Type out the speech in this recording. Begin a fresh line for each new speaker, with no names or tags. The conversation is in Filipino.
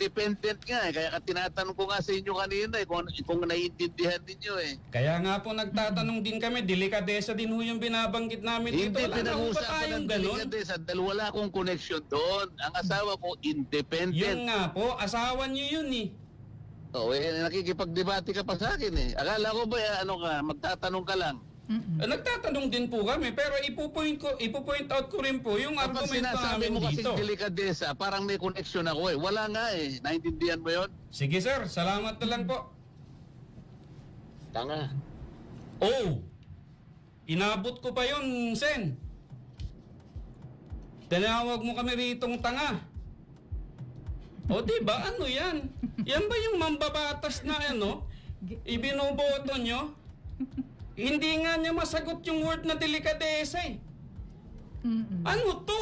independent nga eh. Kaya tinatanong ko nga sa inyo kanina eh, kung naiintindihan ninyo eh.
Kaya nga po nagtatanong din kami, delikadesa din ho yung binabanggit namin dito.
Hindi
Wala na ho ba
pinag-uusapan
tayong
ng
ganun?
delikadesa dahil wala akong connection doon. Ang asawa ko, independent.
Yun nga po, asawa niyo yun eh.
Oo, nakikipagdebate ka pa sa akin eh. Akala ko ba, magtatanong ka lang.
Nagtatanong din po kami, pero ipo-point out ko rin po yung
Kapag
argumento
sinasabi
namin
mo kasi
dito.
delikadesa, parang may connection ako eh. Wala nga eh. Naintindihan mo yun?
Sige sir, salamat na lang po.
Tanga.
Oh, inabot ko pa yun, Sen. Tinawag mo kami ritong tanga. O diba, ano yan? Yan ba yung mambabatas na ibinoboto nyo? Hindi nga niya masagot yung word na delikadesa eh. Ano to?